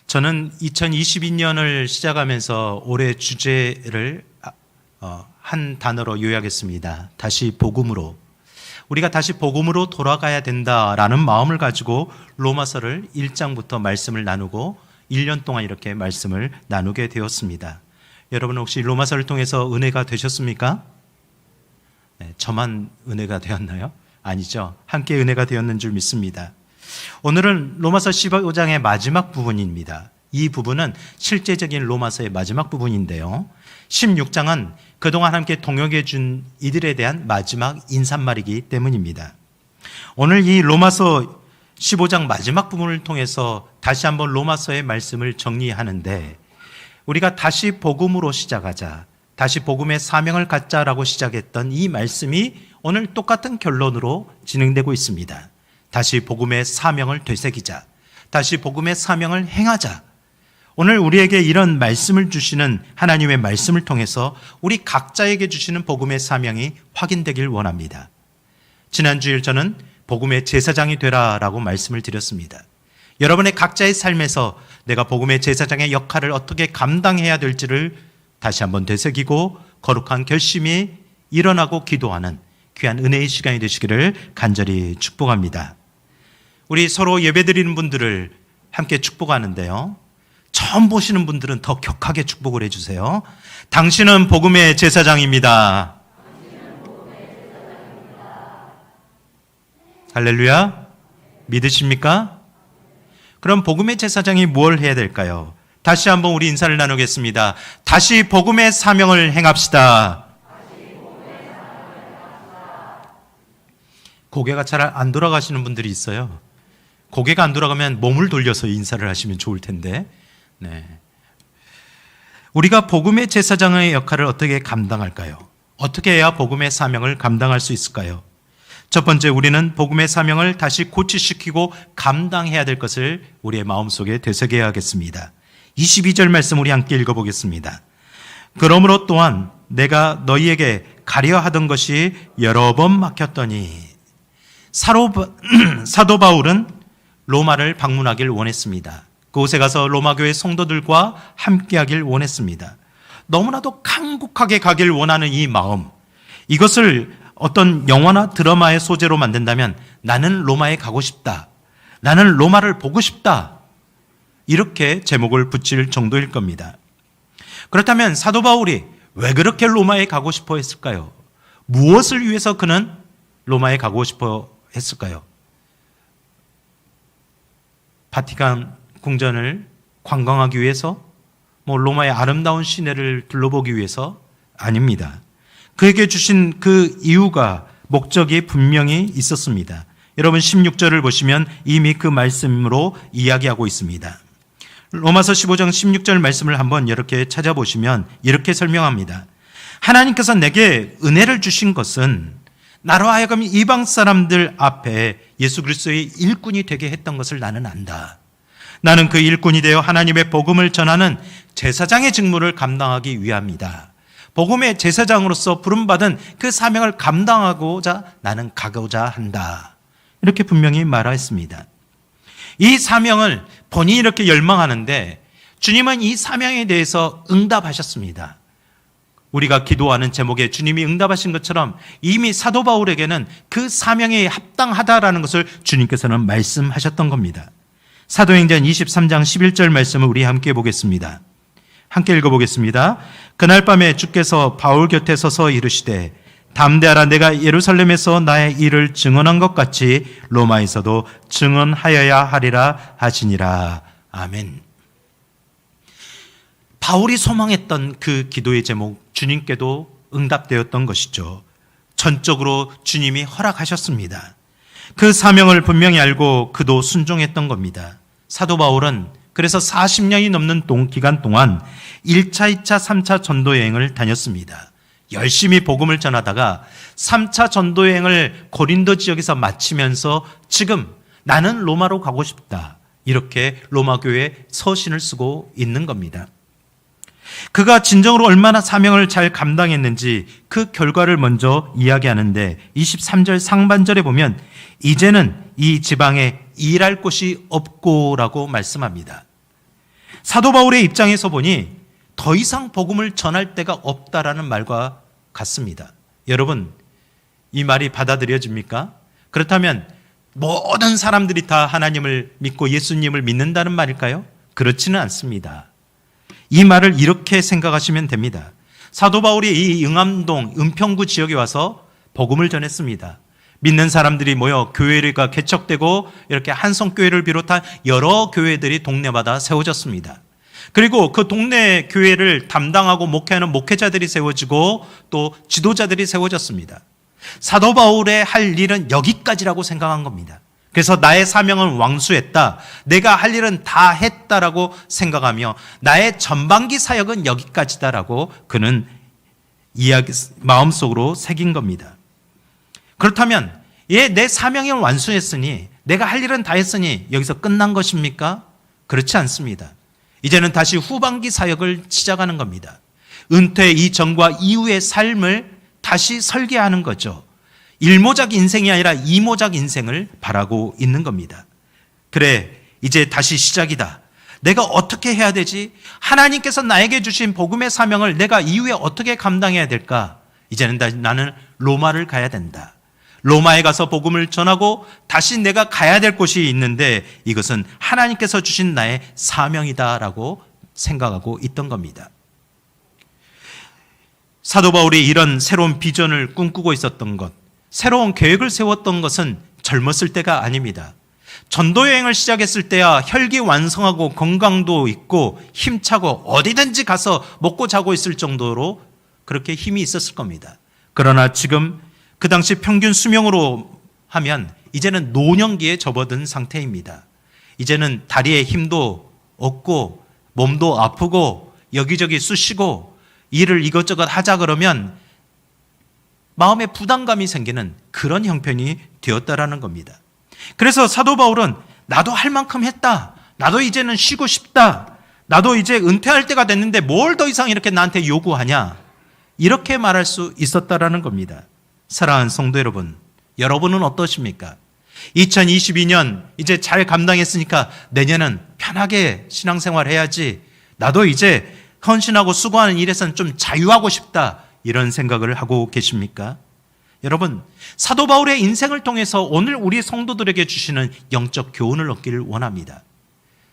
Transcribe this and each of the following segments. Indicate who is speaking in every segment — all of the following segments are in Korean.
Speaker 1: 저는 2022년을 시작하면서 올해 주제를 한 단어로 요약했습니다. 다시 복음으로. 우리가 다시 복음으로 돌아가야 된다라는 마음을 가지고 로마서를 1장부터 말씀을 나누고 1년 동안 이렇게 말씀을 나누게 되었습니다. 여러분 혹시 로마서를 통해서 은혜가 되셨습니까? 네, 저만 은혜가 되었나요? 아니죠. 함께 은혜가 되었는 줄 믿습니다. 오늘은 로마서 15장의 마지막 부분입니다. 이 부분은 실제적인 로마서의 마지막 부분인데요. 16장은 그동안 함께 동역해 준 이들에 대한 마지막 인사말이기 때문입니다. 오늘 이 로마서 15장 마지막 부분을 통해서 다시 한번 로마서의 말씀을 정리하는데, 우리가 다시 복음으로 시작하자, 다시 복음의 사명을 갖자라고 시작했던 이 말씀이 오늘 똑같은 결론으로 진행되고 있습니다. 다시 복음의 사명을 되새기자, 다시 복음의 사명을 행하자. 오늘 우리에게 이런 말씀을 주시는 하나님의 말씀을 통해서 우리 각자에게 주시는 복음의 사명이 확인되길 원합니다. 지난주일 저는 복음의 제사장이 되라라고 말씀을 드렸습니다. 여러분의 각자의 삶에서 내가 복음의 제사장의 역할을 어떻게 감당해야 될지를 다시 한번 되새기고 거룩한 결심이 일어나고 기도하는 귀한 은혜의 시간이 되시기를 간절히 축복합니다. 우리 서로 예배드리는 분들을 함께 축복하는데요, 처음 보시는 분들은 더 격하게 축복을 해주세요. 당신은 복음의 제사장입니다. 할렐루야. 믿으십니까? 그럼 복음의 제사장이 뭘 해야 될까요? 다시 한번 우리 인사를 나누겠습니다. 다시 복음의 사명을 행합시다. 고개가 잘 안 돌아가시는 분들이 있어요. 고개가 안 돌아가면 몸을 돌려서 인사를 하시면 좋을 텐데. 네. 우리가 복음의 제사장의 역할을 어떻게 감당할까요? 어떻게 해야 복음의 사명을 감당할 수 있을까요? 첫 번째, 우리는 복음의 사명을 다시 고치시키고 감당해야 될 것을 우리의 마음속에 되새겨야겠습니다. 22절 말씀 우리 함께 읽어보겠습니다. 그러므로 또한 내가 너희에게 가려 하던 것이 여러 번 막혔더니. 사도 바울은 로마를 방문하길 원했습니다. 그곳에 가서 로마 교회 성도들과 함께하길 원했습니다. 너무나도 강국하게 가길 원하는 이 마음, 이것을 어떤 영화나 드라마의 소재로 만든다면 나는 로마에 가고 싶다, 나는 로마를 보고 싶다, 이렇게 제목을 붙일 정도일 겁니다. 그렇다면 사도 바울이 왜 그렇게 로마에 가고 싶어 했을까요? 무엇을 위해서 그는 로마에 가고 싶어 했을까요? 바티칸 궁전을 관광하기 위해서, 로마의 아름다운 시내를 둘러보기 위해서? 아닙니다. 그에게 주신 그 이유가, 목적이 분명히 있었습니다. 여러분 16절을 보시면 이미 그 말씀으로 이야기하고 있습니다. 로마서 15장 16절 말씀을 한번 이렇게 찾아보시면 이렇게 설명합니다. 하나님께서 내게 은혜를 주신 것은 나로 하여금 이방 사람들 앞에 예수 그리스도의 일꾼이 되게 했던 것을 나는 안다. 나는 그 일꾼이 되어 하나님의 복음을 전하는 제사장의 직무를 감당하기 위함이다. 복음의 제사장으로서 부름받은 그 사명을 감당하고자 나는 가고자 한다. 이렇게 분명히 말했습니다. 이 사명을 본인이 이렇게 열망하는데 주님은 이 사명에 대해서 응답하셨습니다. 우리가 기도하는 제목에 주님이 응답하신 것처럼 이미 사도 바울에게는 그 사명에 합당하다라는 것을 주님께서는 말씀하셨던 겁니다. 사도행전 23장 11절 말씀을 우리 함께 보겠습니다. 함께 읽어보겠습니다. 그날 밤에 주께서 바울 곁에 서서 이르시되 담대하라, 내가 예루살렘에서 나의 일을 증언한 것 같이 로마에서도 증언하여야 하리라 하시니라. 아멘. 바울이 소망했던 그 기도의 제목, 주님께도 응답되었던 것이죠. 전적으로 주님이 허락하셨습니다. 그 사명을 분명히 알고 그도 순종했던 겁니다. 사도 바울은 그래서 40년이 넘는 기간 동안 1차, 2차, 3차 전도여행을 다녔습니다. 열심히 복음을 전하다가 3차 전도여행을 고린도 지역에서 마치면서 지금 나는 로마로 가고 싶다, 이렇게 로마 교회에 서신을 쓰고 있는 겁니다. 그가 진정으로 얼마나 사명을 잘 감당했는지 그 결과를 먼저 이야기하는데 23절 상반절에 보면 이제는 이 지방에 일할 곳이 없고라고 말씀합니다. 사도 바울의 입장에서 보니 더 이상 복음을 전할 데가 없다라는 말과 같습니다. 여러분, 이 말이 받아들여집니까? 그렇다면 모든 사람들이 다 하나님을 믿고 예수님을 믿는다는 말일까요? 그렇지는 않습니다. 이 말을 이렇게 생각하시면 됩니다. 사도 바울이 이 응암동, 은평구 지역에 와서 복음을 전했습니다. 믿는 사람들이 모여 교회가 개척되고 이렇게 한성교회를 비롯한 여러 교회들이 동네마다 세워졌습니다. 그리고 그 동네 교회를 담당하고 목회하는 목회자들이 세워지고 또 지도자들이 세워졌습니다. 사도 바울의 할 일은 여기까지라고 생각한 겁니다. 그래서 나의 사명은 왕수했다. 내가 할 일은 다 했다라고 생각하며 나의 전반기 사역은 여기까지다라고 그는 마음속으로 새긴 겁니다. 그렇다면 내 사명은 완수했으니 내가 할 일은 다 했으니 여기서 끝난 것입니까? 그렇지 않습니다. 이제는 다시 후반기 사역을 시작하는 겁니다. 은퇴 이전과 이후의 삶을 다시 설계하는 거죠. 일모작 인생이 아니라 이모작 인생을 바라고 있는 겁니다. 그래, 이제 다시 시작이다. 내가 어떻게 해야 되지? 하나님께서 나에게 주신 복음의 사명을 내가 이후에 어떻게 감당해야 될까? 이제는 나는 로마를 가야 된다. 로마에 가서 복음을 전하고 다시 내가 가야 될 곳이 있는데 이것은 하나님께서 주신 나의 사명이다라고 생각하고 있던 겁니다. 사도 바울이 이런 새로운 비전을 꿈꾸고 있었던 것, 새로운 계획을 세웠던 것은 젊었을 때가 아닙니다. 전도 여행을 시작했을 때야 혈기완성하고 건강도 있고 힘차고 어디든지 가서 먹고 자고 있을 정도로 그렇게 힘이 있었을 겁니다. 그러나 지금 그 당시 평균 수명으로 하면 이제는 노년기에 접어든 상태입니다. 이제는 다리에 힘도 없고 몸도 아프고 여기저기 쑤시고 일을 이것저것 하자 그러면 마음에 부담감이 생기는 그런 형편이 되었다라는 겁니다. 그래서 사도 바울은 나도 할 만큼 했다. 나도 이제는 쉬고 싶다. 나도 이제 은퇴할 때가 됐는데 뭘 더 이상 이렇게 나한테 요구하냐. 이렇게 말할 수 있었다라는 겁니다. 사랑하는 성도 여러분, 여러분은 어떠십니까? 2022년 이제 잘 감당했으니까 내년은 편하게 신앙생활 해야지. 나도 이제 헌신하고 수고하는 일에서는 좀 자유하고 싶다. 이런 생각을 하고 계십니까? 여러분, 사도 바울의 인생을 통해서 오늘 우리 성도들에게 주시는 영적 교훈을 얻기를 원합니다.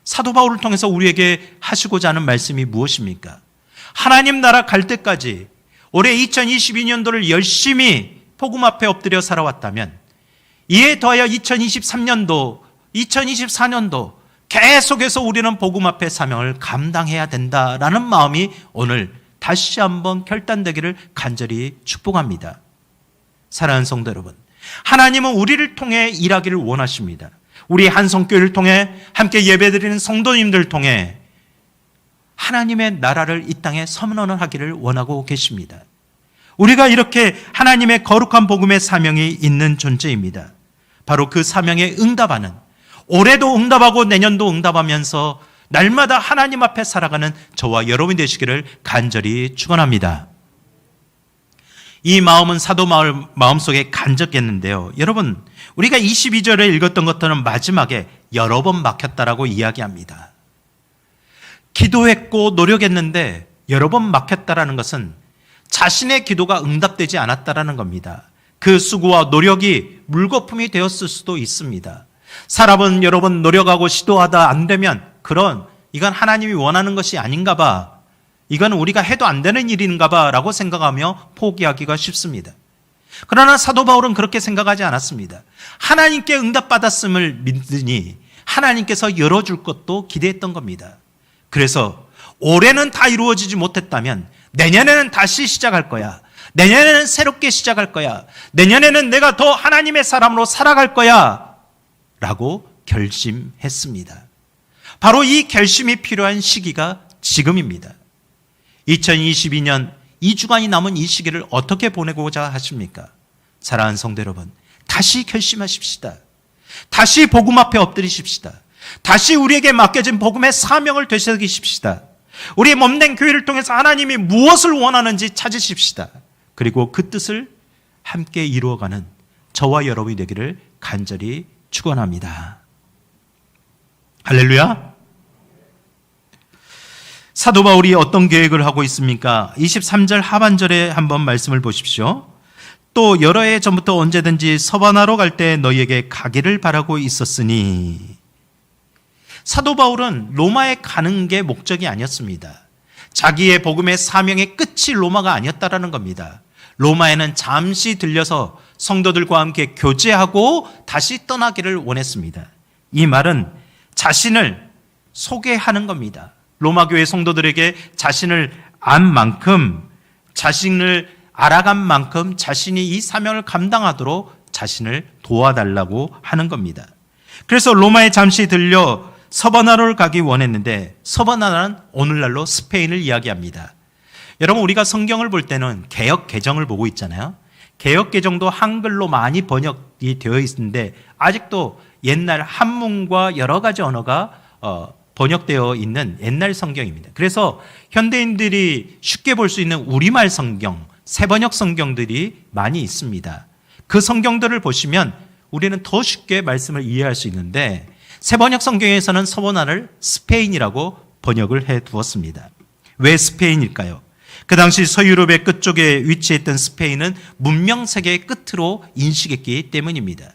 Speaker 1: 사도 바울을 통해서 우리에게 하시고자 하는 말씀이 무엇입니까? 하나님 나라 갈 때까지 올해 2022년도를 열심히 복음 앞에 엎드려 살아왔다면 이에 더하여 2023년도, 2024년도 계속해서 우리는 복음 앞에 사명을 감당해야 된다라는 마음이 오늘 다시 한번 결단되기를 간절히 축복합니다. 사랑하는 성도 여러분, 하나님은 우리를 통해 일하기를 원하십니다. 우리 한성교회를 통해 함께 예배드리는 성도님들을 통해 하나님의 나라를 이 땅에 선언하기를 원하고 계십니다. 우리가 이렇게 하나님의 거룩한 복음의 사명이 있는 존재입니다. 바로 그 사명에 응답하는, 올해도 응답하고 내년도 응답하면서 날마다 하나님 앞에 살아가는 저와 여러분이 되시기를 간절히 축원합니다. 이 마음은 사도 바울 마음속에 간직했는데요. 여러분, 우리가 22절에 읽었던 것들은 마지막에 여러 번 막혔다라고 이야기합니다. 기도했고 노력했는데 여러 번 막혔다라는 것은 자신의 기도가 응답되지 않았다라는 겁니다. 그 수고와 노력이 물거품이 되었을 수도 있습니다. 사람은 여러 번 노력하고 시도하다 안 되면 이건 하나님이 원하는 것이 아닌가 봐. 이건 우리가 해도 안 되는 일인가 봐 라고 생각하며 포기하기가 쉽습니다. 그러나 사도 바울은 그렇게 생각하지 않았습니다. 하나님께 응답받았음을 믿으니 하나님께서 열어줄 것도 기대했던 겁니다. 그래서 올해는 다 이루어지지 못했다면 내년에는 다시 시작할 거야. 내년에는 새롭게 시작할 거야. 내년에는 내가 더 하나님의 사람으로 살아갈 거야 라고 결심했습니다. 바로 이 결심이 필요한 시기가 지금입니다. 2022년 2주간이 남은 이 시기를 어떻게 보내고자 하십니까? 사랑하는 성도 여러분, 다시 결심하십시다. 다시 복음 앞에 엎드리십시다. 다시 우리에게 맡겨진 복음의 사명을 되새기십시다. 우리 몸된 교회를 통해서 하나님이 무엇을 원하는지 찾으십시다. 그리고 그 뜻을 함께 이루어가는 저와 여러분이 되기를 간절히 축원합니다. 할렐루야. 사도 바울이 어떤 계획을 하고 있습니까? 23절 하반절에 한번 말씀을 보십시오. 또 여러 해 전부터 언제든지 서바나로 갈 때 너희에게 가기를 바라고 있었으니. 사도 바울은 로마에 가는 게 목적이 아니었습니다. 자기의 복음의 사명의 끝이 로마가 아니었다라는 겁니다. 로마에는 잠시 들려서 성도들과 함께 교제하고 다시 떠나기를 원했습니다. 이 말은 자신을 소개하는 겁니다. 로마 교회 성도들에게 자신을 안 만큼, 자신을 알아간 만큼 자신이 이 사명을 감당하도록 자신을 도와달라고 하는 겁니다. 그래서 로마에 잠시 들려 서바나로를 가기 원했는데, 서바나는 오늘날로 스페인을 이야기합니다. 여러분, 우리가 성경을 볼 때는 개역 개정을 보고 있잖아요. 개역 개정도 한글로 많이 번역이 되어 있는데 아직도 옛날 한문과 여러 가지 언어가 번역되어 있는 옛날 성경입니다. 그래서 현대인들이 쉽게 볼 수 있는 우리말 성경, 새번역 성경들이 많이 있습니다. 그 성경들을 보시면 우리는 더 쉽게 말씀을 이해할 수 있는데, 새번역 성경에서는 서바나를 스페인이라고 번역을 해 두었습니다. 왜 스페인일까요? 그 당시 서유럽의 끝쪽에 위치했던 스페인은 문명 세계의 끝으로 인식했기 때문입니다.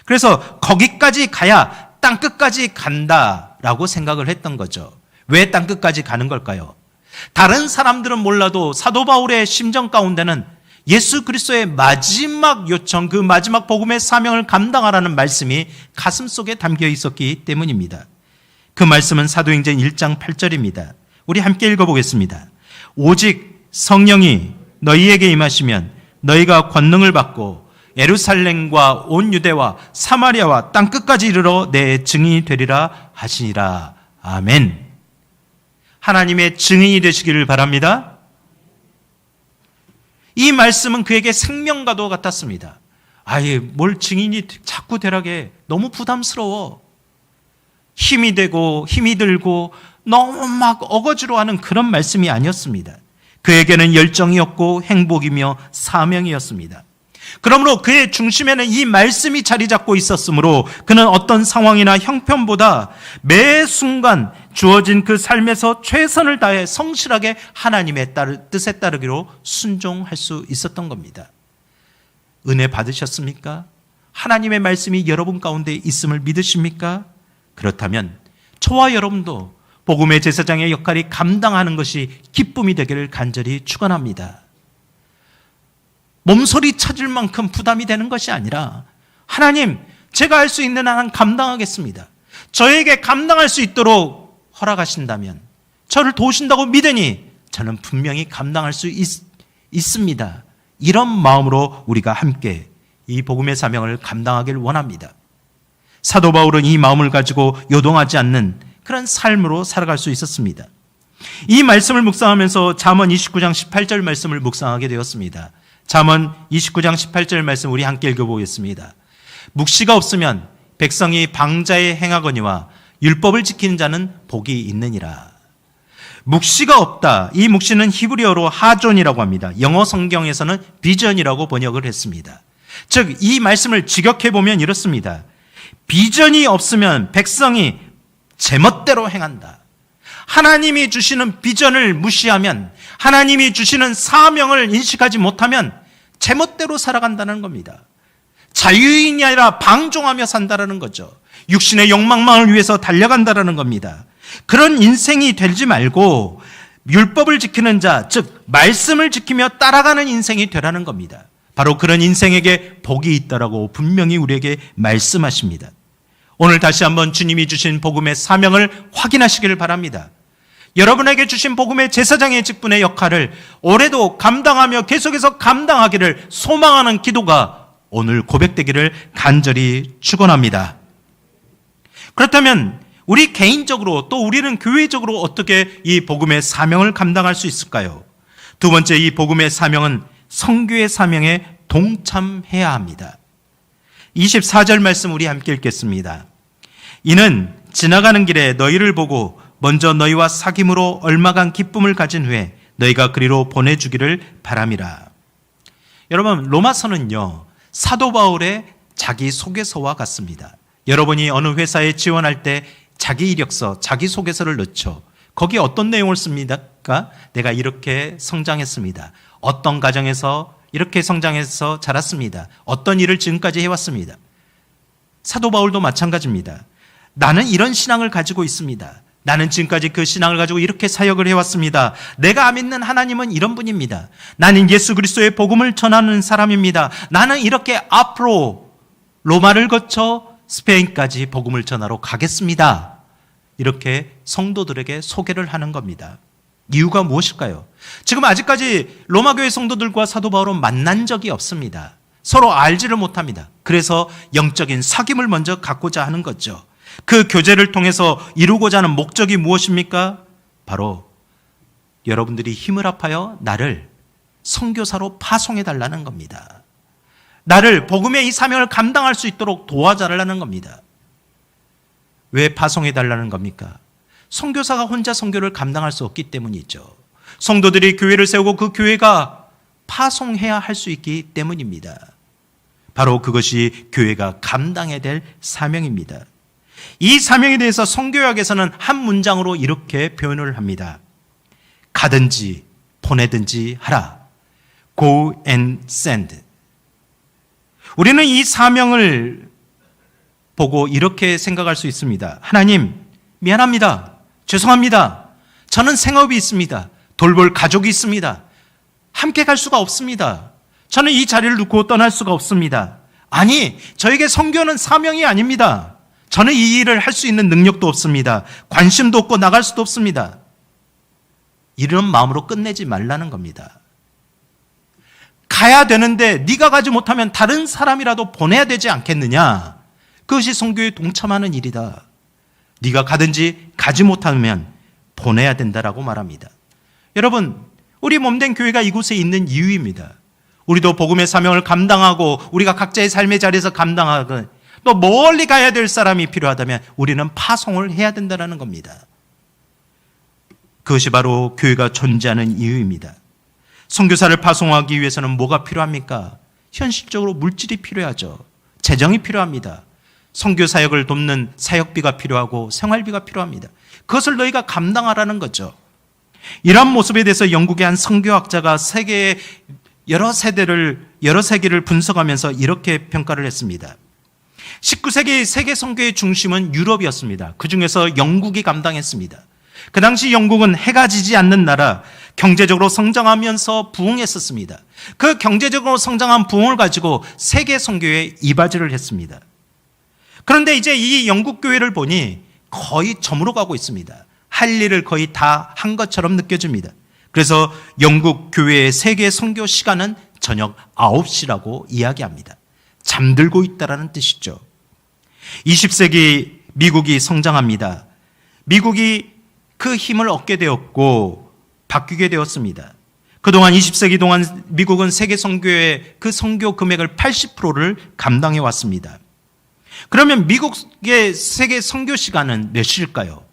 Speaker 1: 그래서 거기까지 가야 땅끝까지 간다라고 생각을 했던 거죠. 왜 땅끝까지 가는 걸까요? 다른 사람들은 몰라도 사도 바울의 심정 가운데는 예수 그리스도의 마지막 요청, 그 마지막 복음의 사명을 감당하라는 말씀이 가슴속에 담겨 있었기 때문입니다. 그 말씀은 사도행전 1장 8절입니다. 우리 함께 읽어보겠습니다. 오직 성령이 너희에게 임하시면 너희가 권능을 받고 예루살렘과 온 유대와 사마리아와 땅끝까지 이르러 내 증인이 되리라 하시니라. 아멘. 하나님의 증인이 되시기를 바랍니다. 이 말씀은 그에게 생명과도 같았습니다. 아예 뭘 증인이 자꾸 되라게, 너무 부담스러워. 힘이 되고 힘이 들고 너무 막 어거지로 하는 그런 말씀이 아니었습니다. 그에게는 열정이었고 행복이며 사명이었습니다. 그러므로 그의 중심에는 이 말씀이 자리 잡고 있었으므로 그는 어떤 상황이나 형편보다 매 순간 주어진 그 삶에서 최선을 다해 성실하게 하나님의 뜻에 따르기로 순종할 수 있었던 겁니다. 은혜 받으셨습니까? 하나님의 말씀이 여러분 가운데 있음을 믿으십니까? 그렇다면 저와 여러분도 복음의 제사장의 역할이 감당하는 것이 기쁨이 되기를 간절히 축원합니다. 몸소리 찾을 만큼 부담이 되는 것이 아니라, 하나님, 제가 할 수 있는 한 감당하겠습니다. 저에게 감당할 수 있도록 허락하신다면, 저를 도우신다고 믿으니 저는 분명히 감당할 수 있습니다. 이런 마음으로 우리가 함께 이 복음의 사명을 감당하길 원합니다. 사도 바울은 이 마음을 가지고 요동하지 않는 그런 삶으로 살아갈 수 있었습니다. 이 말씀을 묵상하면서 잠언 29장 18절 말씀을 묵상하게 되었습니다. 잠언 29장 18절 말씀 우리 함께 읽어보겠습니다. 묵시가 없으면 백성이 방자에 행하거니와 율법을 지키는 자는 복이 있느니라. 묵시가 없다. 이 묵시는 히브리어로 하존이라고 합니다. 영어 성경에서는 비전이라고 번역을 했습니다. 즉, 이 말씀을 직역해보면 이렇습니다. 비전이 없으면 백성이 제멋대로 행한다. 하나님이 주시는 비전을 무시하면, 하나님이 주시는 사명을 인식하지 못하면 제멋대로 살아간다는 겁니다. 자유인이 아니라 방종하며 산다는 거죠. 육신의 욕망만을 위해서 달려간다는 겁니다. 그런 인생이 되지 말고 율법을 지키는 자, 즉 말씀을 지키며 따라가는 인생이 되라는 겁니다. 바로 그런 인생에게 복이 있다라고 분명히 우리에게 말씀하십니다. 오늘 다시 한번 주님이 주신 복음의 사명을 확인하시기를 바랍니다. 여러분에게 주신 복음의 제사장의 직분의 역할을 올해도 감당하며 계속해서 감당하기를 소망하는 기도가 오늘 고백되기를 간절히 축원합니다. 그렇다면 우리 개인적으로, 또 우리는 교회적으로 어떻게 이 복음의 사명을 감당할 수 있을까요? 두 번째, 이 복음의 사명은 선교의 사명에 동참해야 합니다. 24절 말씀 우리 함께 읽겠습니다. 이는 지나가는 길에 너희를 보고 먼저 너희와 사귐으로 얼마간 기쁨을 가진 후에 너희가 그리로 보내주기를 바람이라. 여러분, 로마서는요, 사도 바울의 자기소개서와 같습니다. 여러분이 어느 회사에 지원할 때 자기 이력서, 자기소개서를 넣죠. 거기에 어떤 내용을 씁니까? 내가 이렇게 성장했습니다. 어떤 가정에서 이렇게 성장해서 자랐습니다. 어떤 일을 지금까지 해왔습니다. 사도 바울도 마찬가지입니다. 나는 이런 신앙을 가지고 있습니다. 나는 지금까지 그 신앙을 가지고 이렇게 사역을 해왔습니다. 내가 믿는 하나님은 이런 분입니다. 나는 예수 그리스도의 복음을 전하는 사람입니다. 나는 이렇게 앞으로 로마를 거쳐 스페인까지 복음을 전하러 가겠습니다. 이렇게 성도들에게 소개를 하는 겁니다. 이유가 무엇일까요? 지금 아직까지 로마교회 성도들과 사도 바울은 만난 적이 없습니다. 서로 알지를 못합니다. 그래서 영적인 사귐을 먼저 갖고자 하는 거죠. 그 교제를 통해서 이루고자 하는 목적이 무엇입니까? 바로 여러분들이 힘을 합하여 나를 선교사로 파송해 달라는 겁니다. 나를 복음의 이 사명을 감당할 수 있도록 도와달라는 겁니다. 왜 파송해 달라는 겁니까? 선교사가 혼자 선교를 감당할 수 없기 때문이죠. 성도들이 교회를 세우고 그 교회가 파송해야 할 수 있기 때문입니다. 바로 그것이 교회가 감당해야 될 사명입니다. 이 사명에 대해서 성교학에서는 한 문장으로 이렇게 표현을 합니다. 가든지 보내든지 하라. Go and send. 우리는 이 사명을 보고 이렇게 생각할 수 있습니다. 하나님, 미안합니다. 죄송합니다. 저는 생업이 있습니다. 돌볼 가족이 있습니다. 함께 갈 수가 없습니다. 저는 이 자리를 놓고 떠날 수가 없습니다. 아니, 저에게 선교는 사명이 아닙니다. 저는 이 일을 할 수 있는 능력도 없습니다. 관심도 없고 나갈 수도 없습니다. 이런 마음으로 끝내지 말라는 겁니다. 가야 되는데 네가 가지 못하면 다른 사람이라도 보내야 되지 않겠느냐? 그것이 선교에 동참하는 일이다. 네가 가든지 가지 못하면 보내야 된다라고 말합니다. 여러분, 우리 몸된 교회가 이곳에 있는 이유입니다. 우리도 복음의 사명을 감당하고 우리가 각자의 삶의 자리에서 감당하고 또 멀리 가야 될 사람이 필요하다면 우리는 파송을 해야 된다는 겁니다. 그것이 바로 교회가 존재하는 이유입니다. 선교사를 파송하기 위해서는 뭐가 필요합니까? 현실적으로 물질이 필요하죠. 재정이 필요합니다. 선교 사역을 돕는 사역비가 필요하고 생활비가 필요합니다. 그것을 너희가 감당하라는 거죠. 이러한 모습에 대해서 영국의 한 선교학자가 세계의 여러 세기를 분석하면서 이렇게 평가를 했습니다. 19세기 세계 선교의 중심은 유럽이었습니다. 그 중에서 영국이 감당했습니다. 그 당시 영국은 해가 지지 않는 나라, 경제적으로 성장하면서 부흥했었습니다. 그 경제적으로 성장한 부흥을 가지고 세계 선교에 이바지를 했습니다. 그런데 이제 이 영국 교회를 보니 거의 저물어 가고 있습니다. 할 일을 거의 다 한 것처럼 느껴집니다. 그래서 영국 교회의 세계 선교 시간은 저녁 9시라고 이야기합니다. 잠들고 있다라는 뜻이죠. 20세기 미국이 성장합니다. 미국이 그 힘을 얻게 되었고 바뀌게 되었습니다. 그동안 20세기 동안 미국은 세계 선교의 그 선교 금액을 80%를 감당해 왔습니다. 그러면 미국의 세계 선교 시간은 몇 시일까요?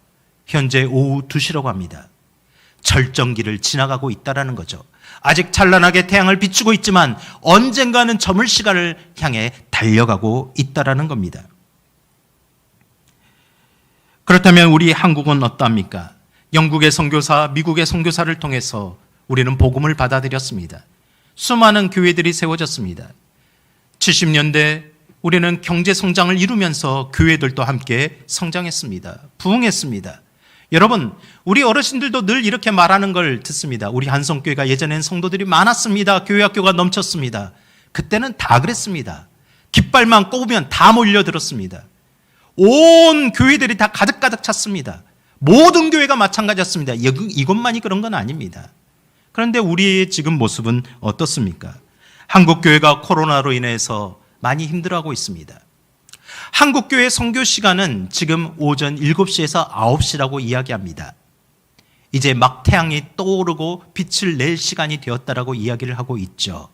Speaker 1: 현재 오후 2시라고 합니다. 절정기를 지나가고 있다는 거죠. 아직 찬란하게 태양을 비추고 있지만 언젠가는 저물 시간을 향해 달려가고 있다는 겁니다. 그렇다면 우리 한국은 어떠합니까? 영국의 선교사, 미국의 선교사를 통해서 우리는 복음을 받아들였습니다. 수많은 교회들이 세워졌습니다. 70년대 우리는 경제 성장을 이루면서 교회들도 함께 성장했습니다. 부흥했습니다. 여러분, 우리 어르신들도 늘 이렇게 말하는 걸 듣습니다. 우리 한성교회가 예전에는 성도들이 많았습니다. 교회 학교가 넘쳤습니다. 그때는 다 그랬습니다. 깃발만 꼽으면 다 몰려들었습니다. 온 교회들이 다 가득가득 찼습니다. 모든 교회가 마찬가지였습니다. 이것만이 그런 건 아닙니다. 그런데 우리의 지금 모습은 어떻습니까? 한국교회가 코로나로 인해서 많이 힘들어하고 있습니다. 한국교회 선교 시간은 지금 오전 7시에서 9시라고 이야기합니다. 이제 막 태양이 떠오르고 빛을 낼 시간이 되었다라고 이야기를 하고 있죠.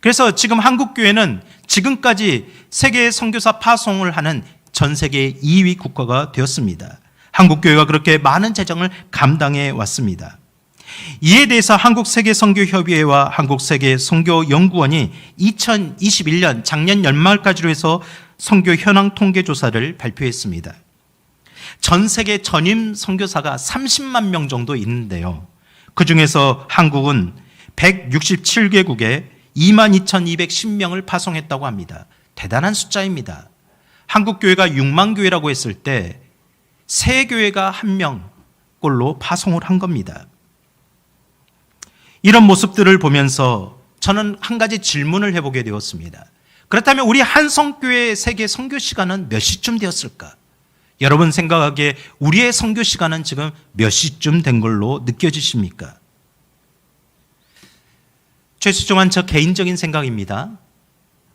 Speaker 1: 그래서 지금 한국교회는 지금까지 세계 선교사 파송을 하는 전 세계 2위 국가가 되었습니다. 한국교회가 그렇게 많은 재정을 감당해 왔습니다. 이에 대해서 한국세계선교협의회와 한국세계선교연구원이 2021년 작년 연말까지로 해서 선교 현황 통계 조사를 발표했습니다. 전 세계 전임 선교사가 30만 명 정도 있는데요. 그중에서 한국은 167개국에 22,210명을 파송했다고 합니다. 대단한 숫자입니다. 한국 교회가 6만 교회라고 했을 때 세 교회가 1명꼴로 파송을 한 겁니다. 이런 모습들을 보면서 저는 한 가지 질문을 해보게 되었습니다. 그렇다면 우리 한성교회 세계 선교 시간은 몇 시쯤 되었을까? 여러분 생각하기에 우리의 선교 시간은 지금 몇 시쯤 된 걸로 느껴지십니까? 최수종한 저 개인적인 생각입니다.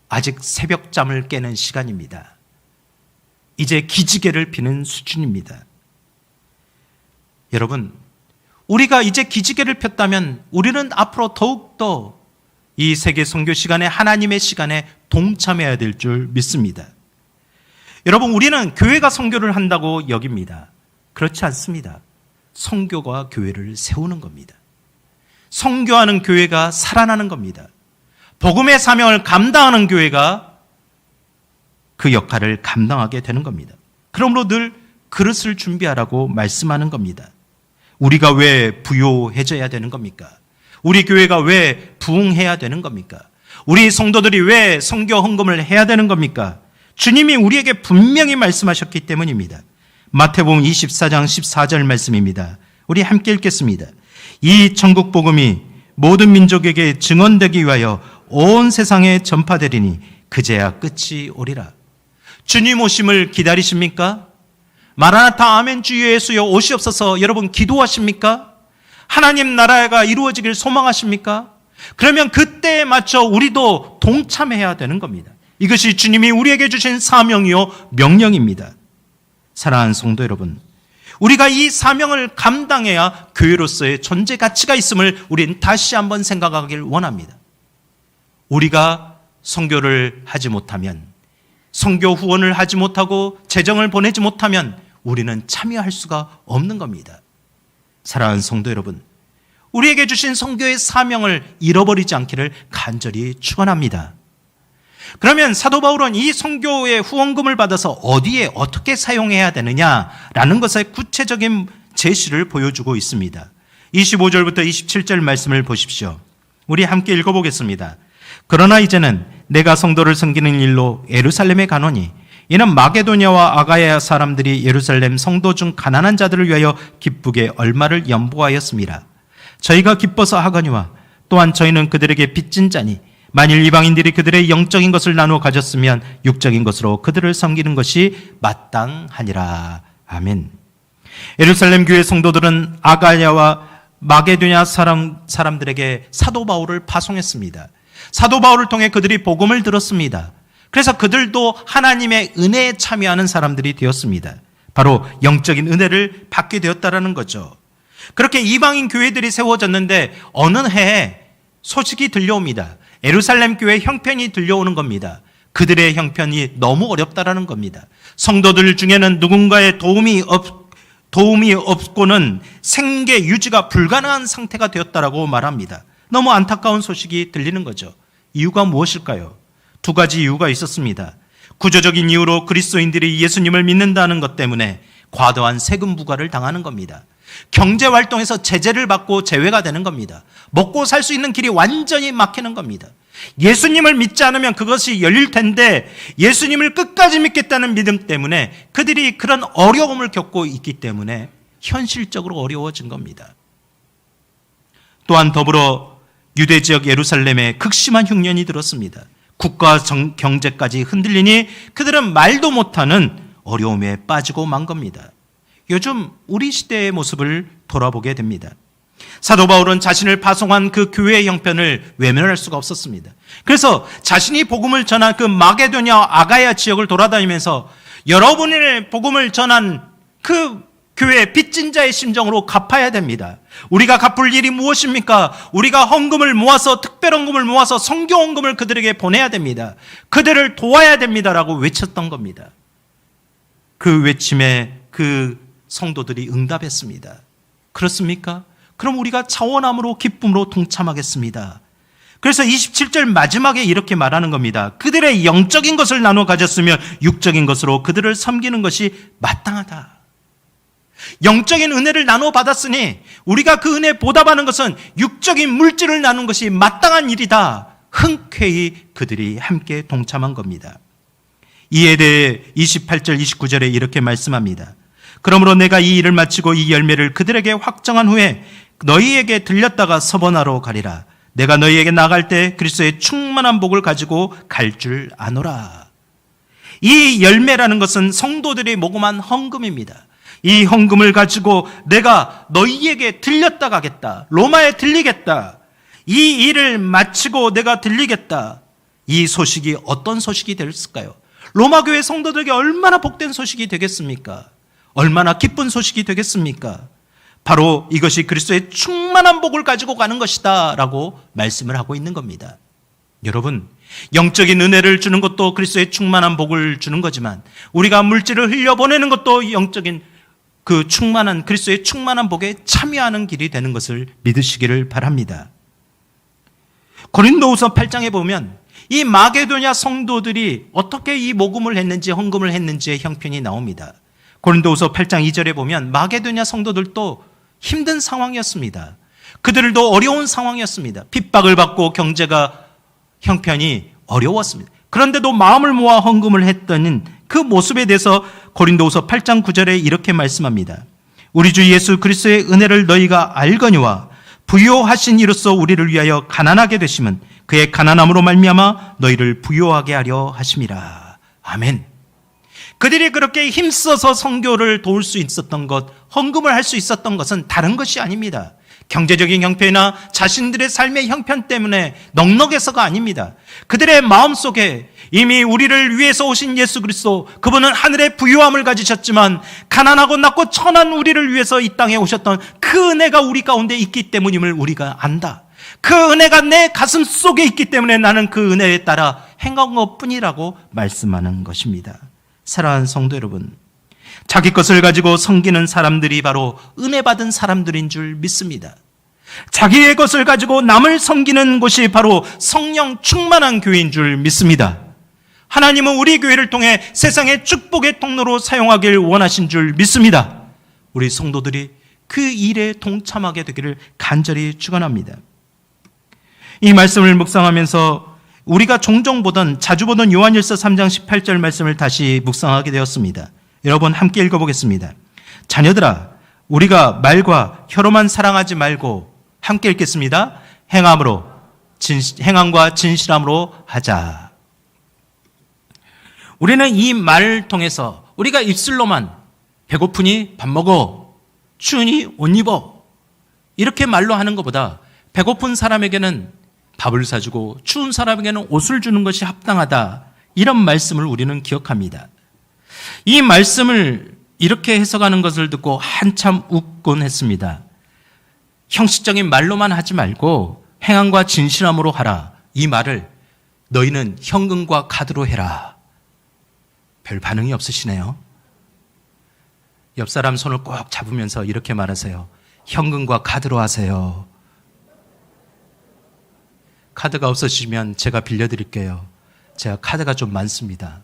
Speaker 1: 아직 새벽잠을 깨는 시간입니다. 이제 기지개를 피는 수준입니다. 여러분, 우리가 이제 기지개를 폈다면 우리는 앞으로 더욱더 이 세계 선교 시간에 하나님의 시간에 동참해야 될 줄 믿습니다. 여러분, 우리는 교회가 선교를 한다고 여깁니다. 그렇지 않습니다. 선교가 교회를 세우는 겁니다. 선교하는 교회가 살아나는 겁니다. 복음의 사명을 감당하는 교회가 그 역할을 감당하게 되는 겁니다. 그러므로 늘 그릇을 준비하라고 말씀하는 겁니다. 우리가 왜 부요해져야 되는 겁니까? 우리 교회가 왜 부흥해야 되는 겁니까? 우리 성도들이 왜 선교 헌금을 해야 되는 겁니까? 주님이 우리에게 분명히 말씀하셨기 때문입니다. 마태복음 24장 14절 말씀입니다. 우리 함께 읽겠습니다. 이 천국 복음이 모든 민족에게 증언되기 위하여 온 세상에 전파되리니 그제야 끝이 오리라. 주님 오심을 기다리십니까? 마라나타 아멘 주 예수여 오시옵소서 여러분 기도하십니까? 하나님 나라가 이루어지길 소망하십니까? 그러면 그때에 맞춰 우리도 동참해야 되는 겁니다. 이것이 주님이 우리에게 주신 사명이요 명령입니다. 사랑하는 성도 여러분, 우리가 이 사명을 감당해야 교회로서의 존재 가치가 있음을 우리는 다시 한번 생각하길 원합니다. 우리가 선교를 하지 못하면, 선교 후원을 하지 못하고 재정을 보내지 못하면 우리는 참여할 수가 없는 겁니다. 사랑하는 성도 여러분, 우리에게 주신 선교의 사명을 잃어버리지 않기를 간절히 축원합니다. 그러면 사도 바울은 이 선교의 후원금을 받아서 어디에 어떻게 사용해야 되느냐라는 것의 구체적인 제시를 보여주고 있습니다. 25절부터 27절 말씀을 보십시오. 우리 함께 읽어보겠습니다. 그러나 이제는 내가 성도를 섬기는 일로 예루살렘에 가노니 이는 마게도냐와 아가야 사람들이 예루살렘 성도 중 가난한 자들을 위하여 기쁘게 얼마를 연보하였습니다. 저희가 기뻐서 하거니와 또한 저희는 그들에게 빚진 자니 만일 이방인들이 그들의 영적인 것을 나누어 가졌으면 육적인 것으로 그들을 섬기는 것이 마땅하니라. 아멘. 예루살렘 교회 성도들은 아가야와 마게도냐 사람들에게 사도 바울을 파송했습니다. 사도 바울을 통해 그들이 복음을 들었습니다. 그래서 그들도 하나님의 은혜에 참여하는 사람들이 되었습니다. 바로 영적인 은혜를 받게 되었다라는 거죠. 그렇게 이방인 교회들이 세워졌는데 어느 해에 소식이 들려옵니다. 예루살렘 교회 형편이 들려오는 겁니다. 그들의 형편이 너무 어렵다라는 겁니다. 성도들 중에는 누군가의 도움이 없고는 생계 유지가 불가능한 상태가 되었다라고 말합니다. 너무 안타까운 소식이 들리는 거죠. 이유가 무엇일까요? 두 가지 이유가 있었습니다. 구조적인 이유로 그리스도인들이 예수님을 믿는다는 것 때문에 과도한 세금 부과를 당하는 겁니다. 경제활동에서 제재를 받고 제외가 되는 겁니다. 먹고 살 수 있는 길이 완전히 막히는 겁니다. 예수님을 믿지 않으면 그것이 열릴 텐데 예수님을 끝까지 믿겠다는 믿음 때문에 그들이 그런 어려움을 겪고 있기 때문에 현실적으로 어려워진 겁니다. 또한 더불어 유대 지역 예루살렘에 극심한 흉년이 들었습니다. 국가 경제까지 흔들리니 그들은 말도 못하는 어려움에 빠지고 만 겁니다. 요즘 우리 시대의 모습을 돌아보게 됩니다. 사도 바울은 자신을 파송한 그 교회의 형편을 외면할 수가 없었습니다. 그래서 자신이 복음을 전한 그 마게도냐 아가야 지역을 돌아다니면서 여러분의 복음을 전한 그 교회 빚진 자의 심정으로 갚아야 됩니다. 우리가 갚을 일이 무엇입니까? 우리가 헌금을 모아서 특별 헌금을 모아서 선교 헌금을 그들에게 보내야 됩니다. 그들을 도와야 됩니다라고 외쳤던 겁니다. 그 외침에 그 성도들이 응답했습니다. 그렇습니까? 그럼 우리가 차원함으로 기쁨으로 동참하겠습니다. 그래서 27절 마지막에 이렇게 말하는 겁니다. 그들의 영적인 것을 나눠 가졌으면 육적인 것으로 그들을 섬기는 것이 마땅하다. 영적인 은혜를 나눠 받았으니 우리가 그 은혜에 보답하는 것은 육적인 물질을 나눈 것이 마땅한 일이다. 흔쾌히 그들이 함께 동참한 겁니다. 이에 대해 28절 29절에 이렇게 말씀합니다. 그러므로 내가 이 일을 마치고 이 열매를 그들에게 확정한 후에 너희에게 들렸다가 서번하러 가리라. 내가 너희에게 나갈 때 그리스도의 충만한 복을 가지고 갈 줄 아노라. 이 열매라는 것은 성도들이 모금한 헌금입니다. 이 헌금을 가지고 내가 너희에게 들렸다 가겠다. 로마에 들리겠다. 이 일을 마치고 내가 들리겠다. 이 소식이 어떤 소식이 됐을까요? 로마 교회 성도들에게 얼마나 복된 소식이 되겠습니까? 얼마나 기쁜 소식이 되겠습니까? 바로 이것이 그리스도의 충만한 복을 가지고 가는 것이다 라고 말씀을 하고 있는 겁니다. 여러분, 영적인 은혜를 주는 것도 그리스도의 충만한 복을 주는 거지만 우리가 물질을 흘려보내는 것도 영적인 그 충만한 그리스도의 충만한 복에 참여하는 길이 되는 것을 믿으시기를 바랍니다. 고린도후서 8장에 보면 이 마게도냐 성도들이 어떻게 이 모금을 했는지 헌금을 했는지의 형편이 나옵니다. 고린도후서 8장 2절에 보면 마게도냐 성도들도 힘든 상황이었습니다. 그들도 어려운 상황이었습니다. 핍박을 받고 경제가 형편이 어려웠습니다. 그런데도 마음을 모아 헌금을 했던 그 모습에 대해서 고린도후서 8장 9절에 이렇게 말씀합니다. 우리 주 예수 그리스도의 은혜를 너희가 알거니와 부요하신 이로써 우리를 위하여 가난하게 되심은 그의 가난함으로 말미암아 너희를 부요하게 하려 하심이라. 아멘. 그들이 그렇게 힘써서 선교를 도울 수 있었던 것, 헌금을 할 수 있었던 것은 다른 것이 아닙니다. 경제적인 형편이나 자신들의 삶의 형편 때문에 넉넉해서가 아닙니다. 그들의 마음속에 이미 우리를 위해서 오신 예수 그리스도, 그분은 하늘의 부유함을 가지셨지만 가난하고 낮고 천한 우리를 위해서 이 땅에 오셨던 그 은혜가 우리 가운데 있기 때문임을 우리가 안다. 그 은혜가 내 가슴 속에 있기 때문에 나는 그 은혜에 따라 행한 것뿐이라고 말씀하는 것입니다. 사랑하는 성도 여러분, 자기 것을 가지고 섬기는 사람들이 바로 은혜 받은 사람들인 줄 믿습니다. 자기의 것을 가지고 남을 섬기는 곳이 바로 성령 충만한 교회인 줄 믿습니다. 하나님은 우리 교회를 통해 세상의 축복의 통로로 사용하길 원하신 줄 믿습니다. 우리 성도들이 그 일에 동참하게 되기를 간절히 축원합니다. 이 말씀을 묵상하면서 우리가 자주 보던 요한일서 3장 18절 말씀을 다시 묵상하게 되었습니다. 여러분 함께 읽어보겠습니다. 자녀들아, 우리가 말과 혀로만 사랑하지 말고 함께 읽겠습니다. 행함과 진실함으로 하자. 우리는 이 말을 통해서 우리가 입술로만 배고프니 밥 먹어, 추우니 옷 입어 이렇게 말로 하는 것보다 배고픈 사람에게는 밥을 사주고 추운 사람에게는 옷을 주는 것이 합당하다, 이런 말씀을 우리는 기억합니다. 이 말씀을 이렇게 해석하는 것을 듣고 한참 웃곤 했습니다. 형식적인 말로만 하지 말고 행함과 진실함으로 하라, 이 말을 너희는 현금과 카드로 해라. 별 반응이 없으시네요. 옆 사람 손을 꼭 잡으면서 이렇게 말하세요. 현금과 카드로 하세요. 카드가 없으시면 제가 빌려드릴게요. 제가 카드가 좀 많습니다.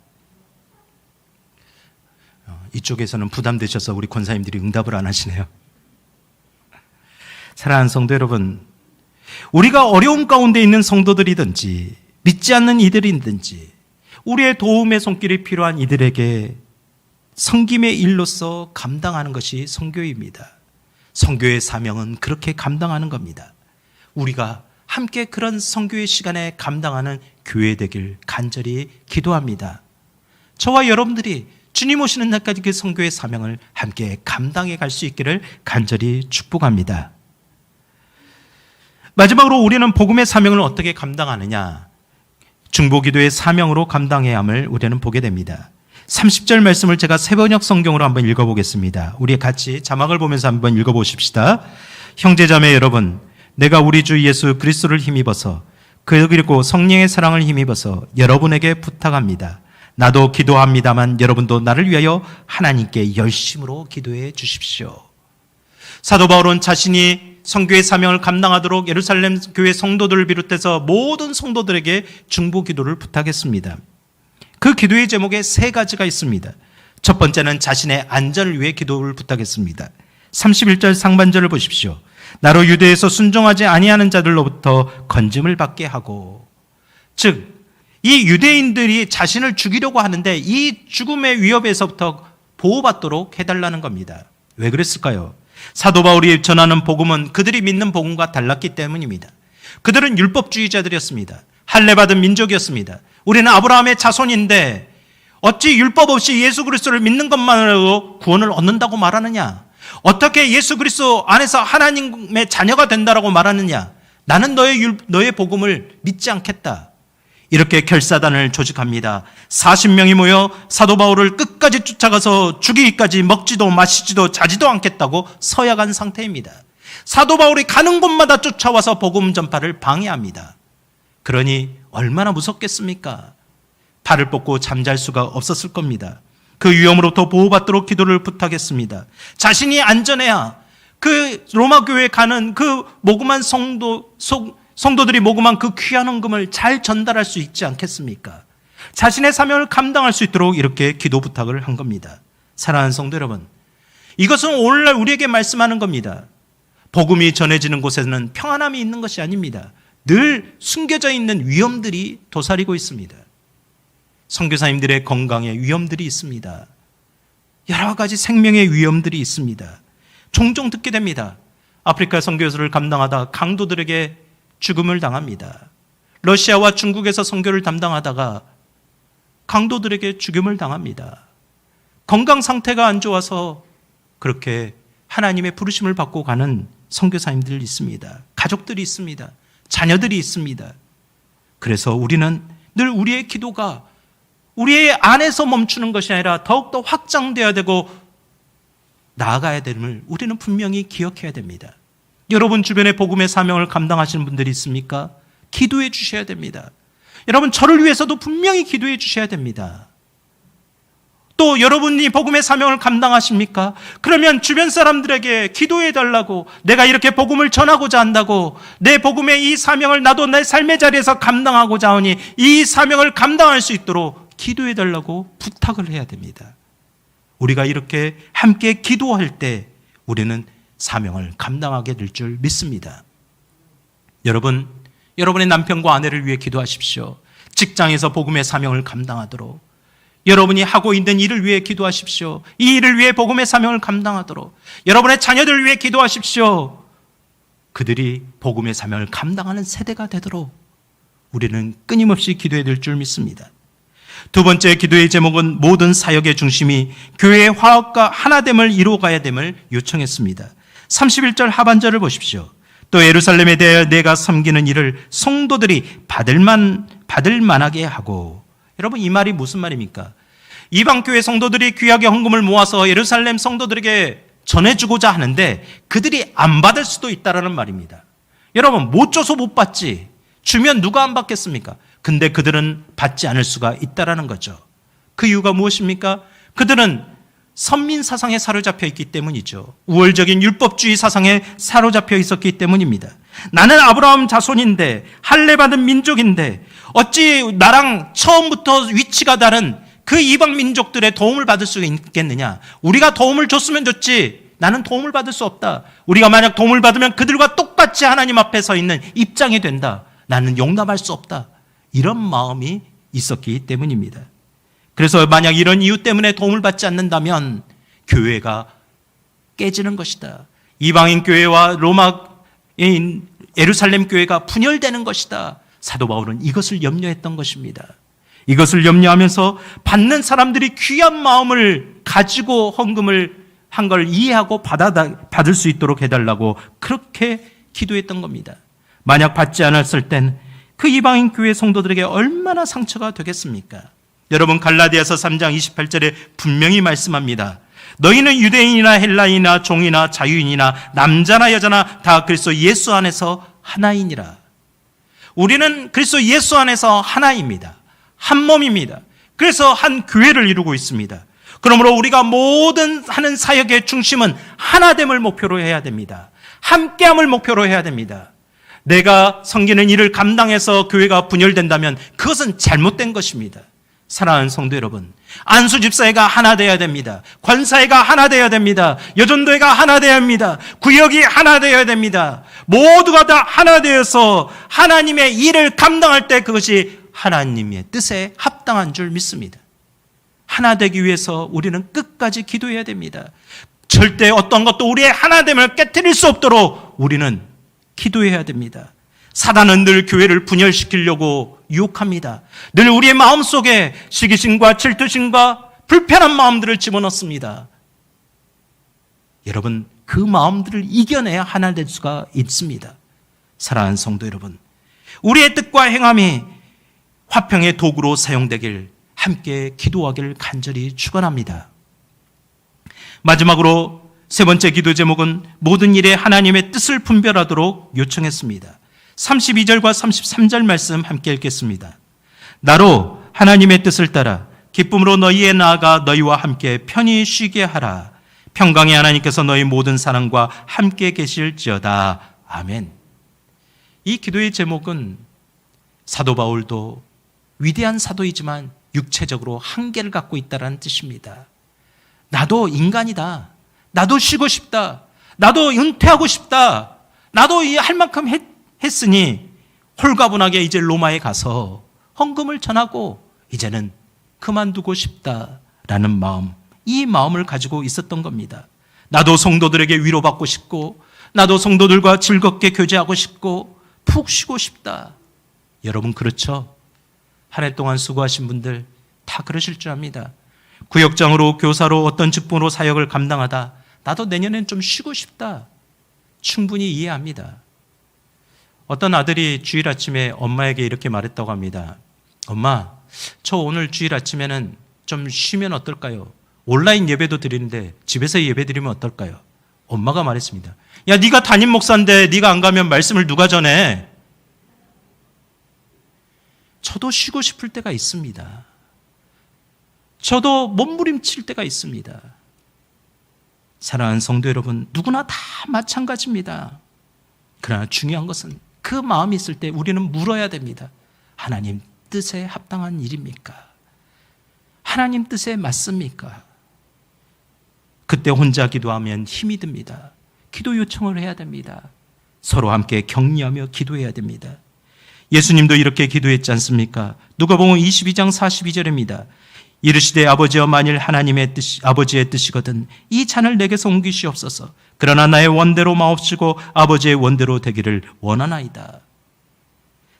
Speaker 1: 이쪽에서는 부담되셔서 우리 권사님들이 응답을 안 하시네요. 사랑하는 성도 여러분, 우리가 어려움 가운데 있는 성도들이든지 믿지 않는 이들이든지 우리의 도움의 손길이 필요한 이들에게 섬김의 일로서 감당하는 것이 선교입니다. 선교의 사명은 그렇게 감당하는 겁니다. 우리가 함께 그런 선교의 시간에 감당하는 교회 되길 간절히 기도합니다. 저와 여러분들이 주님 오시는 날까지 그 선교의 사명을 함께 감당해 갈 수 있기를 간절히 축복합니다. 마지막으로 우리는 복음의 사명을 어떻게 감당하느냐? 중보기도의 사명으로 감당해야 함을 우리는 보게 됩니다. 30절 말씀을 제가 세번역 성경으로 한번 읽어보겠습니다. 우리 같이 자막을 보면서 한번 읽어보십시다. 형제자매 여러분, 내가 우리 주 예수 그리스도를 힘입어서 그리고 성령의 사랑을 힘입어서 여러분에게 부탁합니다. 나도 기도합니다만 여러분도 나를 위하여 하나님께 열심으로 기도해 주십시오. 사도 바울은 자신이 선교의 사명을 감당하도록 예루살렘 교회 성도들을 비롯해서 모든 성도들에게 중보 기도를 부탁했습니다. 그 기도의 제목에 세 가지가 있습니다. 첫 번째는 자신의 안전을 위해 기도를 부탁했습니다. 31절 상반절을 보십시오. 나로 유대에서 순종하지 아니하는 자들로부터 건짐을 받게 하고, 즉 이 유대인들이 자신을 죽이려고 하는데 이 죽음의 위협에서부터 보호받도록 해달라는 겁니다. 왜 그랬을까요? 사도 바울이 전하는 복음은 그들이 믿는 복음과 달랐기 때문입니다. 그들은 율법주의자들이었습니다. 할례받은 민족이었습니다. 우리는 아브라함의 자손인데 어찌 율법 없이 예수 그리스도를 믿는 것만으로도 구원을 얻는다고 말하느냐? 어떻게 예수 그리스도 안에서 하나님의 자녀가 된다라고 말하느냐? 나는 너의 복음을 믿지 않겠다. 이렇게 결사단을 조직합니다. 40명이 모여 사도 바울을 끝까지 쫓아가서 죽이기까지 먹지도 마시지도 자지도 않겠다고 서약한 상태입니다. 사도 바울이 가는 곳마다 쫓아와서 복음 전파를 방해합니다. 그러니 얼마나 무섭겠습니까? 팔을 뻗고 잠잘 수가 없었을 겁니다. 그 위험으로부터 보호받도록 기도를 부탁했습니다. 자신이 안전해야 그 로마 교회에 가는 그 모금한 성도들이 모금한 그 귀한 헌금을 잘 전달할 수 있지 않겠습니까? 자신의 사명을 감당할 수 있도록 이렇게 기도 부탁을 한 겁니다. 사랑하는 성도 여러분, 이것은 오늘날 우리에게 말씀하는 겁니다. 복음이 전해지는 곳에는 평안함이 있는 것이 아닙니다. 늘 숨겨져 있는 위험들이 도사리고 있습니다. 선교사님들의 건강에 위험들이 있습니다. 여러 가지 생명의 위험들이 있습니다. 종종 듣게 됩니다. 아프리카 선교사를 감당하다 강도들에게 죽음을 당합니다. 러시아와 중국에서 선교를 담당하다가 강도들에게 죽임을 당합니다. 건강 상태가 안 좋아서 그렇게 하나님의 부르심을 받고 가는 선교사님들이 있습니다. 가족들이 있습니다. 자녀들이 있습니다. 그래서 우리는 늘 우리의 기도가 우리의 안에서 멈추는 것이 아니라 더욱더 확장되어야 되고 나아가야 됨을 우리는 분명히 기억해야 됩니다. 여러분 주변에 복음의 사명을 감당하시는 분들이 있습니까? 기도해 주셔야 됩니다. 여러분 저를 위해서도 분명히 기도해 주셔야 됩니다. 또 여러분이 복음의 사명을 감당하십니까? 그러면 주변 사람들에게 기도해 달라고, 내가 이렇게 복음을 전하고자 한다고, 내 복음의 이 사명을 나도 내 삶의 자리에서 감당하고자 하니 이 사명을 감당할 수 있도록 기도해 달라고 부탁을 해야 됩니다. 우리가 이렇게 함께 기도할 때 우리는 사명을 감당하게 될 줄 믿습니다. 여러분, 여러분의 남편과 아내를 위해 기도하십시오. 직장에서 복음의 사명을 감당하도록, 여러분이 하고 있는 일을 위해 기도하십시오. 이 일을 위해 복음의 사명을 감당하도록, 여러분의 자녀들을 위해 기도하십시오. 그들이 복음의 사명을 감당하는 세대가 되도록 우리는 끊임없이 기도해야 될 줄 믿습니다. 두 번째 기도의 제목은 모든 사역의 중심이 교회의 화합과 하나됨을 이루어가야 됨을 요청했습니다. 31절 하반절을 보십시오. 또 예루살렘에 대하여 내가 섬기는 일을 성도들이 받을 만하게 하고. 여러분 이 말이 무슨 말입니까? 이방교회 성도들이 귀하게 헌금을 모아서 예루살렘 성도들에게 전해주고자 하는데 그들이 안 받을 수도 있다는 말입니다. 여러분 못 줘서 못 받지, 주면 누가 안 받겠습니까? 근데 그들은 받지 않을 수가 있다는 거죠. 그 이유가 무엇입니까? 그들은 선민 사상에 사로잡혀 있기 때문이죠. 우월적인 율법주의 사상에 사로잡혀 있었기 때문입니다. 나는 아브라함 자손인데 할례받은 민족인데 어찌 나랑 처음부터 위치가 다른 그 이방 민족들의 도움을 받을 수 있겠느냐? 우리가 도움을 줬으면 좋지, 나는 도움을 받을 수 없다. 우리가 만약 도움을 받으면 그들과 똑같이 하나님 앞에 서 있는 입장이 된다. 나는 용납할 수 없다. 이런 마음이 있었기 때문입니다. 그래서 만약 이런 이유 때문에 도움을 받지 않는다면 교회가 깨지는 것이다. 이방인 교회와 로마인 예루살렘 교회가 분열되는 것이다. 사도 바울은 이것을 염려했던 것입니다. 이것을 염려하면서 받는 사람들이 귀한 마음을 가지고 헌금을 한 걸 이해하고 받을 수 있도록 해달라고 그렇게 기도했던 겁니다. 만약 받지 않았을 땐 그 이방인 교회 성도들에게 얼마나 상처가 되겠습니까? 여러분 갈라디아서 3장 28절에 분명히 말씀합니다. 너희는 유대인이나 헬라인이나 종이나 자유인이나 남자나 여자나 다 그리스도 예수 안에서 하나이니라. 우리는 그리스도 예수 안에서 하나입니다. 한 몸입니다. 그래서 한 교회를 이루고 있습니다. 그러므로 우리가 모든 하는 사역의 중심은 하나됨을 목표로 해야 됩니다. 함께함을 목표로 해야 됩니다. 내가 섬기는 일을 감당해서 교회가 분열된다면 그것은 잘못된 것입니다. 사랑하는 성도 여러분, 안수 집사회가 하나 되어야 됩니다. 관사회가 하나 되어야 됩니다. 여전도회가 하나 되어야 합니다. 구역이 하나 되어야 됩니다. 모두가 다 하나 되어서 하나님의 일을 감당할 때 그것이 하나님의 뜻에 합당한 줄 믿습니다. 하나 되기 위해서 우리는 끝까지 기도해야 됩니다. 절대 어떤 것도 우리의 하나됨을 깨트릴 수 없도록 우리는 기도해야 됩니다. 사단은 늘 교회를 분열시키려고 유혹합니다. 늘 우리의 마음속에 시기심과 질투심과 불편한 마음들을 집어넣습니다. 여러분, 그 마음들을 이겨내야 하나 될 수가 있습니다. 사랑하는 성도 여러분, 우리의 뜻과 행함이 화평의 도구로 사용되길 함께 기도하기를 간절히 축원합니다. 마지막으로 세 번째 기도 제목은 모든 일에 하나님의 뜻을 분별하도록 요청했습니다. 32절과 33절 말씀 함께 읽겠습니다. 나로 하나님의 뜻을 따라 기쁨으로 너희에 나아가 너희와 함께 편히 쉬게 하라. 평강의 하나님께서 너희 모든 사랑과 함께 계실지어다. 아멘. 이 기도의 제목은 사도 바울도 위대한 사도이지만 육체적으로 한계를 갖고 있다는 뜻입니다. 나도 인간이다. 나도 쉬고 싶다. 나도 은퇴하고 싶다. 나도 할 만큼 했으니 홀가분하게 이제 로마에 가서 헌금을 전하고 이제는 그만두고 싶다라는 마음, 이 마음을 가지고 있었던 겁니다. 나도 성도들에게 위로받고 싶고 나도 성도들과 즐겁게 교제하고 싶고 푹 쉬고 싶다. 여러분 그렇죠? 한 해 동안 수고하신 분들 다 그러실 줄 압니다. 구역장으로 교사로 어떤 직분으로 사역을 감당하다 나도 내년엔 좀 쉬고 싶다. 충분히 이해합니다. 어떤 아들이 주일 아침에 엄마에게 이렇게 말했다고 합니다. 엄마, 저 오늘 주일 아침에는 좀 쉬면 어떨까요? 온라인 예배도 드리는데 집에서 예배 드리면 어떨까요? 엄마가 말했습니다. 야, 네가 담임 목사인데 네가 안 가면 말씀을 누가 전해? 저도 쉬고 싶을 때가 있습니다. 저도 몸부림칠 때가 있습니다. 사랑하는 성도 여러분, 누구나 다 마찬가지입니다. 그러나 중요한 것은 그 마음이 있을 때 우리는 물어야 됩니다. 하나님 뜻에 합당한 일입니까? 하나님 뜻에 맞습니까? 그때 혼자 기도하면 힘이 듭니다. 기도 요청을 해야 됩니다. 서로 함께 격려하며 기도해야 됩니다. 예수님도 이렇게 기도했지 않습니까? 누가복음 22장 42절입니다. 이르시되 아버지여 만일 하나님의 뜻이 아버지의 뜻이거든 이 잔을 내게서 옮기시옵소서. 그러나 나의 원대로 마옵시고 아버지의 원대로 되기를 원하나이다.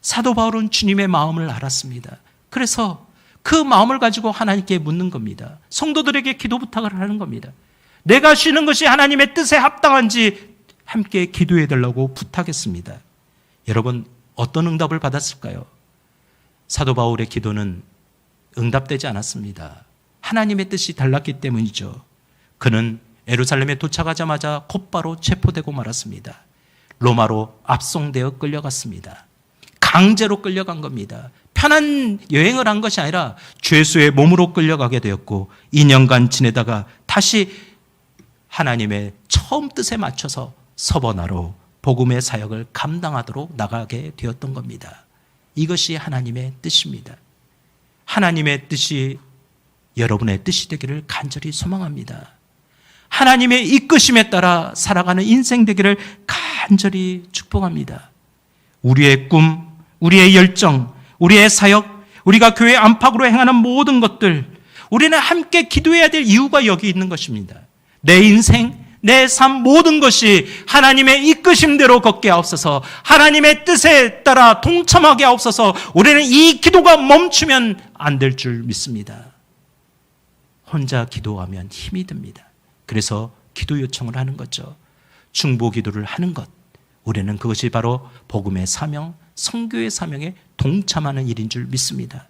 Speaker 1: 사도 바울은 주님의 마음을 알았습니다. 그래서 그 마음을 가지고 하나님께 묻는 겁니다. 성도들에게 기도 부탁을 하는 겁니다. 내가 쉬는 것이 하나님의 뜻에 합당한지 함께 기도해 달라고 부탁했습니다. 여러분 어떤 응답을 받았을까요? 사도 바울의 기도는 응답되지 않았습니다. 하나님의 뜻이 달랐기 때문이죠. 그는 예루살렘에 도착하자마자 곧바로 체포되고 말았습니다. 로마로 압송되어 끌려갔습니다. 강제로 끌려간 겁니다. 편한 여행을 한 것이 아니라 죄수의 몸으로 끌려가게 되었고 2년간 지내다가 다시 하나님의 처음 뜻에 맞춰서 서버나로 복음의 사역을 감당하도록 나가게 되었던 겁니다. 이것이 하나님의 뜻입니다. 하나님의 뜻이 여러분의 뜻이 되기를 간절히 소망합니다. 하나님의 이끄심에 따라 살아가는 인생 되기를 간절히 축복합니다. 우리의 꿈, 우리의 열정, 우리의 사역, 우리가 교회 안팎으로 행하는 모든 것들, 우리는 함께 기도해야 될 이유가 여기 있는 것입니다. 내 인생, 내 삶 모든 것이 하나님의 이끄심대로 걷게 하옵소서. 하나님의 뜻에 따라 동참하게 하옵소서. 우리는 이 기도가 멈추면 안 될 줄 믿습니다. 혼자 기도하면 힘이 듭니다. 그래서 기도 요청을 하는 거죠. 중보 기도를 하는 것. 우리는 그것이 바로 복음의 사명, 선교의 사명에 동참하는 일인 줄 믿습니다.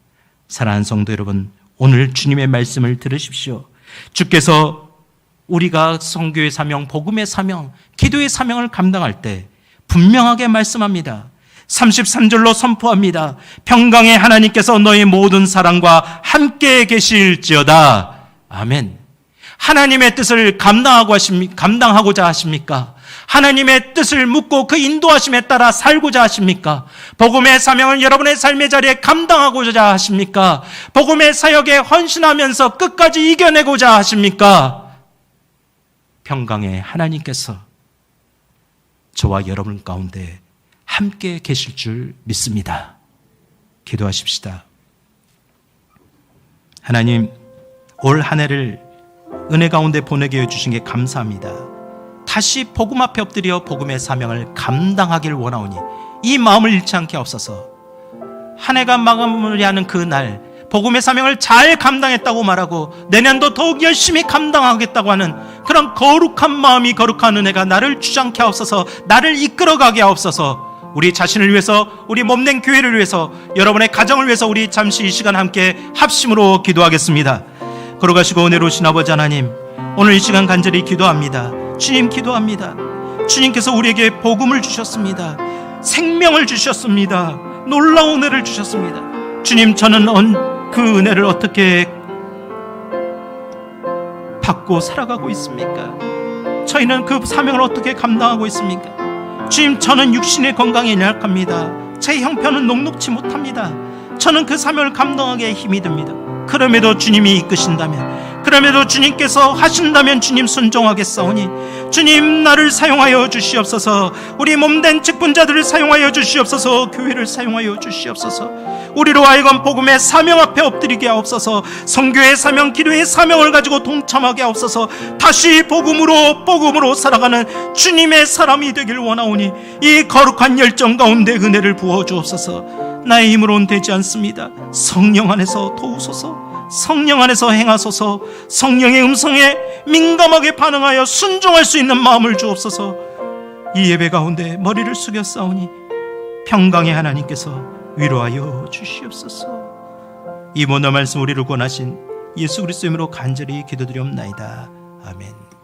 Speaker 1: 사랑하는 성도 여러분, 오늘 주님의 말씀을 들으십시오. 주께서 우리가 선교의 사명, 복음의 사명, 기도의 사명을 감당할 때 분명하게 말씀합니다. 33절로 선포합니다. 평강의 하나님께서 너희 모든 사랑과 함께 계실지어다. 아멘. 하나님의 뜻을 감당하고자 하십니까? 하나님의 뜻을 묻고 그 인도하심에 따라 살고자 하십니까? 복음의 사명을 여러분의 삶의 자리에 감당하고자 하십니까? 복음의 사역에 헌신하면서 끝까지 이겨내고자 하십니까? 평강의 하나님께서 저와 여러분 가운데 함께 계실 줄 믿습니다. 기도하십시다. 하나님, 올 한 해를 은혜 가운데 보내게 해주신 게 감사합니다. 다시 복음 앞에 엎드려 복음의 사명을 감당하길 원하오니 이 마음을 잃지 않게 하옵소서. 한 해가 마무리하는 그 날 복음의 사명을 잘 감당했다고 말하고 내년도 더욱 열심히 감당하겠다고 하는 그런 거룩한 마음이, 거룩한 은혜가 나를 주장케 하옵소서. 나를 이끌어가게 하옵소서. 우리 자신을 위해서, 우리 몸된 교회를 위해서, 여러분의 가정을 위해서 우리 잠시 이 시간 함께 합심으로 기도하겠습니다. 걸어가시고 은혜로 오신 아버지 하나님, 오늘 이 시간 간절히 기도합니다. 주님, 기도합니다. 주님께서 우리에게 복음을 주셨습니다. 생명을 주셨습니다. 놀라운 은혜를 주셨습니다. 주님, 저는 그 은혜를 어떻게 받고 살아가고 있습니까? 저희는 그 사명을 어떻게 감당하고 있습니까? 주님, 저는 육신의 건강에 연약합니다. 제 형편은 녹록지 못합니다. 저는 그 사명을 감당하기에 힘이 듭니다. 그럼에도 주님이 이끄신다면, 그럼에도 주님께서 하신다면 주님 순종하겠사오니 주님, 나를 사용하여 주시옵소서. 우리 몸된 직분자들을 사용하여 주시옵소서. 교회를 사용하여 주시옵소서. 우리로 하여금 복음의 사명 앞에 엎드리게 하옵소서. 선교의 사명, 기도의 사명을 가지고 동참하게 하옵소서. 다시 복음으로 살아가는 주님의 사람이 되길 원하오니 이 거룩한 열정 가운데 은혜를 부어 주옵소서. 나의 힘으로는 되지 않습니다. 성령 안에서 도우소서. 성령 안에서 행하소서. 성령의 음성에 민감하게 반응하여 순종할 수 있는 마음을 주옵소서. 이 예배 가운데 머리를 숙였사오니 평강의 하나님께서 위로하여 주시옵소서. 이 모든 말씀 우리를 권하신 예수 그리스도의 이름으로 간절히 기도드리옵나이다. 아멘.